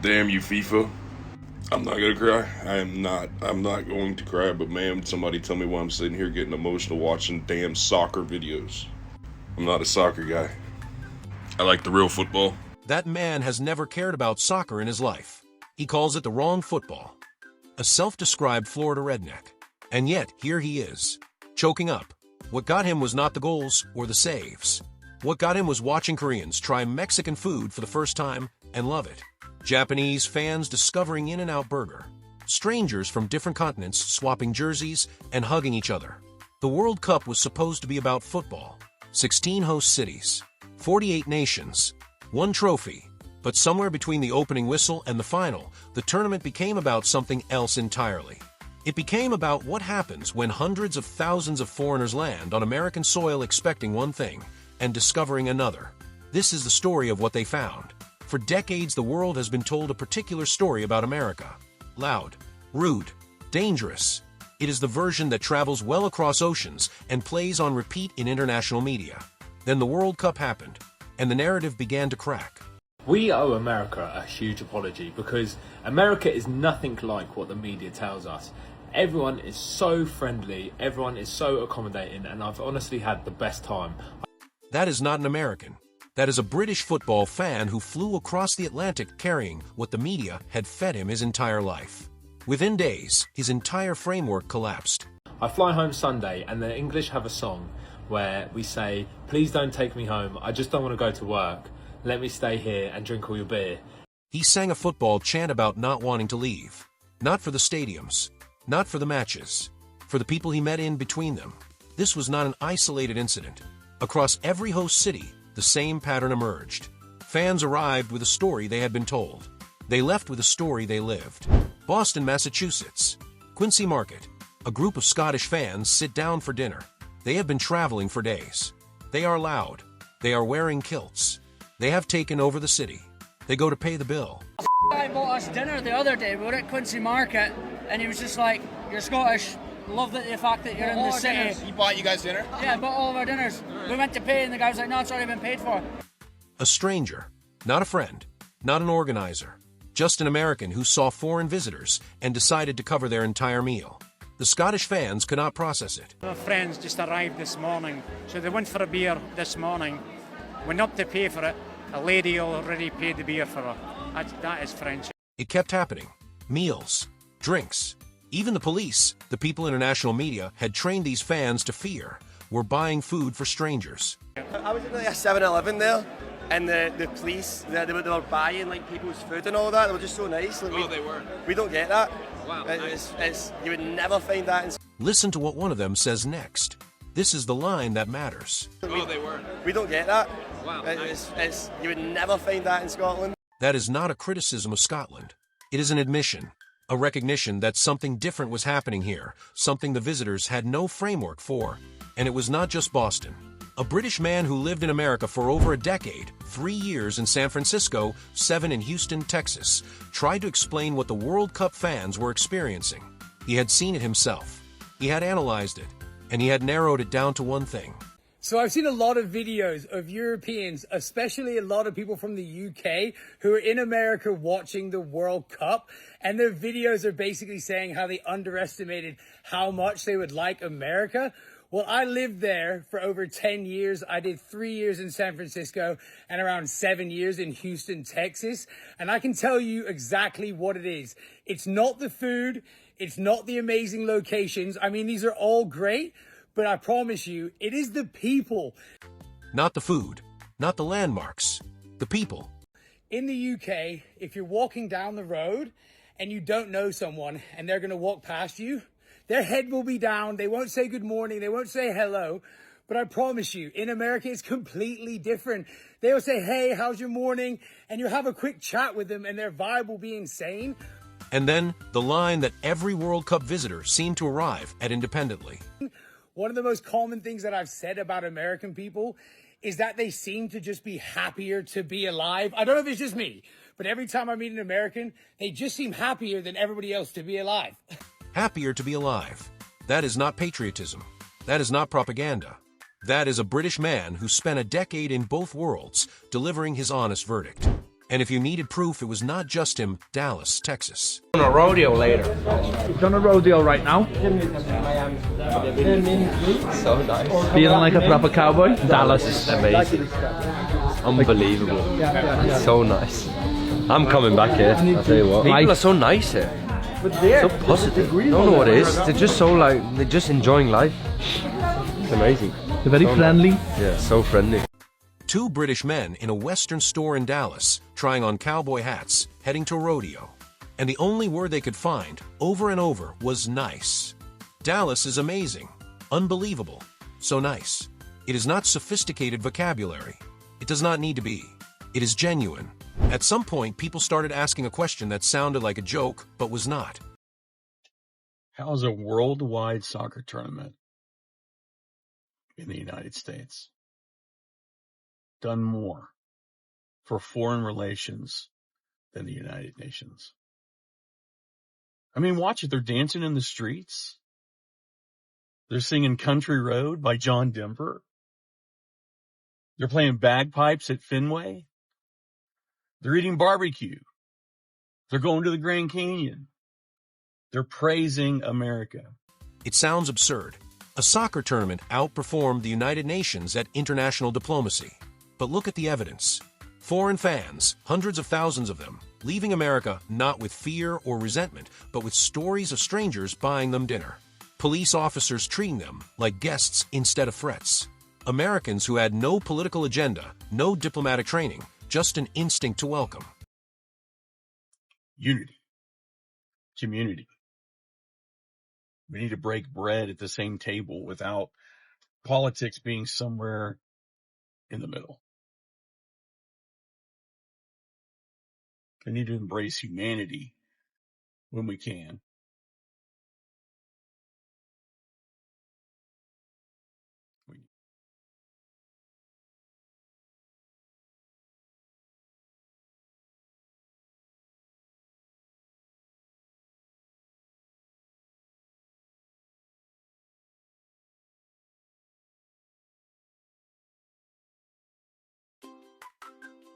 Damn you, FIFA. I'm not gonna cry. I'm not going to cry, but man, somebody tell me why I'm sitting here getting emotional watching damn soccer videos. I'm not a soccer guy. I like the real football. That man has never cared about soccer in his life. He calls it the wrong football. A self-described Florida redneck. And yet, here he is, choking up. What got him was not the goals or the saves. What got him was watching Koreans try Mexican food for the first time and love it. Japanese fans discovering In-N-Out Burger. Strangers from different continents swapping jerseys and hugging each other. The World Cup was supposed to be about football. 16 host cities, 48 nations, 1 trophy. But somewhere between the opening whistle and the final, the tournament became about something else entirely. It became about what happens when hundreds of thousands of foreigners land on American soil expecting one thing and discovering another. This is the story of what they found. For decades, the world has been told a particular story about America. Loud, rude, dangerous. It is the version that travels well across oceans and plays on repeat in international media. Then the World Cup happened, and the narrative began to crack. We owe America a huge apology because America is nothing like what the media tells us. Everyone is so friendly, everyone is so accommodating, and I've honestly had the best time. That is not an American. That is a British football fan who flew across the Atlantic carrying what the media had fed him his entire life. Within days, his entire framework collapsed. I fly home Sunday and the English have a song where we say, "Please don't take me home, I just don't want to go to work. Let me stay here and drink all your beer." He sang a football chant about not wanting to leave. Not for the stadiums, not for the matches, for the people he met in between them. This was not an isolated incident. Across every host city, the same pattern emerged. Fans arrived with a story they had been told. They left with a story they lived. Boston, Massachusetts. Quincy Market. A group of Scottish fans sit down for dinner. They have been traveling for days. They are loud. They are wearing kilts. They have taken over the city. They go to pay the bill. Guy bought us dinner the other day. We were at Quincy Market, and he was just like, "You're Scottish. Love the fact that you're in the city." He bought you guys dinner? Yeah, bought all of our dinners. We went to pay, and the guy was like, "No, it's already been paid for." A stranger, not a friend, not an organizer, just an American who saw foreign visitors and decided to cover their entire meal. The Scottish fans could not process it. Our friends just arrived this morning, so they went for a beer this morning. Went up to pay for it. A lady already paid the beer for her. That is French. It kept happening. Meals, drinks. Even the police, the people international media had trained these fans to fear, were buying food for strangers. I was in like a 7-Eleven there, and the police, they were buying like people's food and all that. They were just so nice. Like, They were. We don't get that. Wow. You would never find that in... Listen to what one of them says next. This is the line that matters. They were. We don't get that. Wow. You would never find that in Scotland. That is not a criticism of Scotland. It is an admission, a recognition that something different was happening here, something the visitors had no framework for. And it was not just Boston. A British man who lived in America for over a decade, 3 years in San Francisco, 7 in Houston, Texas, tried to explain what the World Cup fans were experiencing. He had seen it himself. He had analyzed it, and he had narrowed it down to one thing. So I've seen a lot of videos of Europeans, especially a lot of people from the UK, who are in America watching the World Cup. And their videos are basically saying how they underestimated how much they would like America. Well, I lived there for over 10 years. I did 3 years in San Francisco and around 7 years in Houston, Texas. And I can tell you exactly what it is. It's not the food. It's not the amazing locations. I mean, these are all great. But I promise you, it is the people. Not the food, not the landmarks, the people. In the UK, if you're walking down the road and you don't know someone and they're going to walk past you, their head will be down. They won't say good morning. They won't say hello. But I promise you, in America, it's completely different. They will say, "Hey, how's your morning?" And you'll have a quick chat with them and their vibe will be insane. And then the line that every World Cup visitor seemed to arrive at independently. One of the most common things that I've said about American people is that they seem to just be happier to be alive. I don't know if it's just me, but every time I meet an American, they just seem happier than everybody else to be alive. Happier to be alive. That is not patriotism. That is not propaganda. That is a British man who spent a decade in both worlds delivering his honest verdict. And if you needed proof, it was not just him, Dallas, Texas. On a rodeo later. He's on a rodeo right now. So nice. Feeling like a proper cowboy. Dallas is amazing. Unbelievable. So nice. I'm coming back here, I'll tell you what. People are so nice here. So positive. I don't know what it is. They're just so like, they're just enjoying life. It's amazing. They're very friendly. Yeah, so friendly. Two British men in a Western store in Dallas, trying on cowboy hats, heading to a rodeo. And the only word they could find, over and over, was nice. Dallas is amazing, unbelievable, so nice. It is not sophisticated vocabulary. It does not need to be. It is genuine. At some point, people started asking a question that sounded like a joke, but was not. How's a worldwide soccer tournament in the United States done more for foreign relations than the United Nations? I mean, watch it. They're dancing in the streets. They're singing Country Road by John Denver. They're playing bagpipes at Fenway. They're eating barbecue. They're going to the Grand Canyon. They're praising America. It sounds absurd. A soccer tournament outperformed the United Nations at international diplomacy. But look at the evidence. Foreign fans, hundreds of thousands of them, leaving America not with fear or resentment, but with stories of strangers buying them dinner. Police officers treating them like guests instead of threats. Americans who had no political agenda, no diplomatic training, just an instinct to welcome. Unity. Community. We need to break bread at the same table without politics being somewhere in the middle. We need to embrace humanity when we can.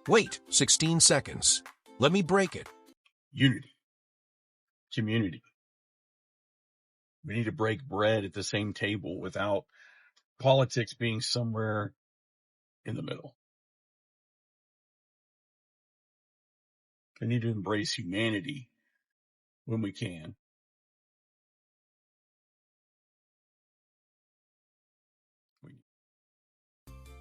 Wait 16 seconds. Let me break it. Unity. Community. We need to break bread at the same table without politics being somewhere in the middle. We need to embrace humanity when we can.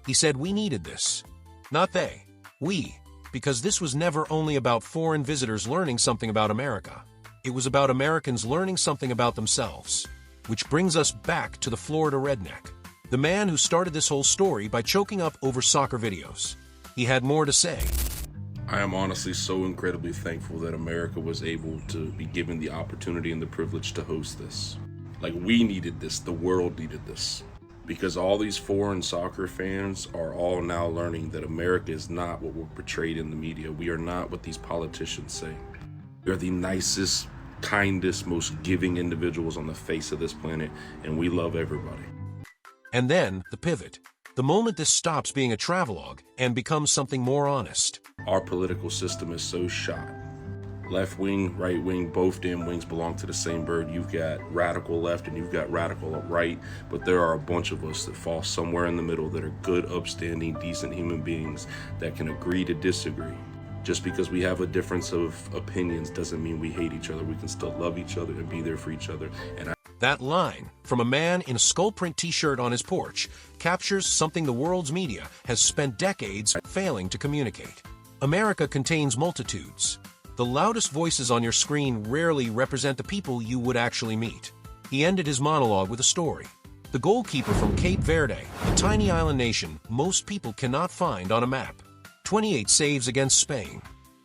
He said we needed this. Not they. We. Because this was never only about foreign visitors learning something about America. It was about Americans learning something about themselves. Which brings us back to the Florida redneck. The man who started this whole story by choking up over soccer videos. He had more to say. I am honestly so incredibly thankful that America was able to be given the opportunity and the privilege to host this. Like, we needed this, the world needed this. Because all these foreign soccer fans are all now learning that America is not what we're portrayed in the media. We are not what these politicians say. We are the nicest, kindest, most giving individuals on the face of this planet, and we love everybody. And then, the pivot. The moment this stops being a travelogue and becomes something more honest. Our political system is so shot. Left wing, right wing, both damn wings belong to the same bird. You've got radical left and you've got radical right, but there are a bunch of us that fall somewhere in the middle that are good, upstanding, decent human beings that can agree to disagree. Just because we have a difference of opinions doesn't mean we hate each other. We can still love each other and be there for each other. And that line, from a man in a skull print t-shirt on his porch, captures something the world's media has spent decades failing to communicate. America contains multitudes. The loudest voices on your screen rarely represent the people you would actually meet. He ended his monologue with a story. The goalkeeper from Cape Verde, a tiny island nation most people cannot find on a map. 28 saves against Spain.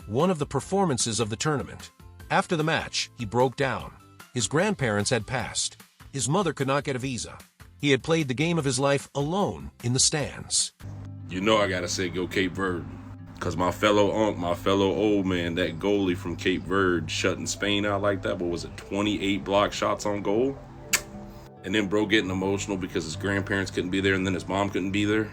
One of the performances of the tournament. After the match, he broke down. His grandparents had passed. His mother could not get a visa. He had played the game of his life alone in the stands. you know I gotta say go Cape Verde. Because my fellow old man, that goalie from Cape Verde shutting Spain out like that, what was it, 28 block shots on goal? And then bro getting emotional because his grandparents couldn't be there and then his mom couldn't be there.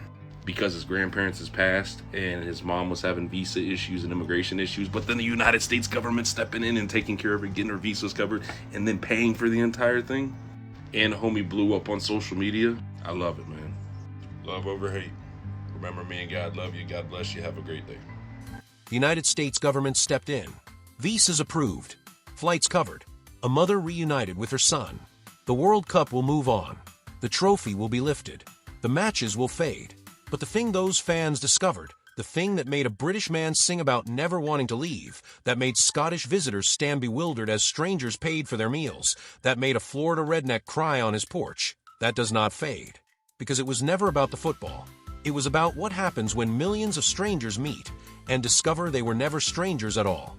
because his grandparents has passed and his mom was having visa issues and immigration issues, but then the United States government stepping in and taking care of her, getting her visas covered, and then paying for the entire thing. And homie blew up on social media. I love it, man. Love over hate. Remember, me and God love you. God bless you. Have a great day. The United States government stepped in. Visas approved. Flights covered. A mother reunited with her son. The World Cup will move on. The trophy will be lifted. The matches will fade. But the thing those fans discovered, the thing that made a British man sing about never wanting to leave, that made Scottish visitors stand bewildered as strangers paid for their meals, that made a Florida redneck cry on his porch, that does not fade. Because it was never about the football. It was about what happens when millions of strangers meet and discover they were never strangers at all.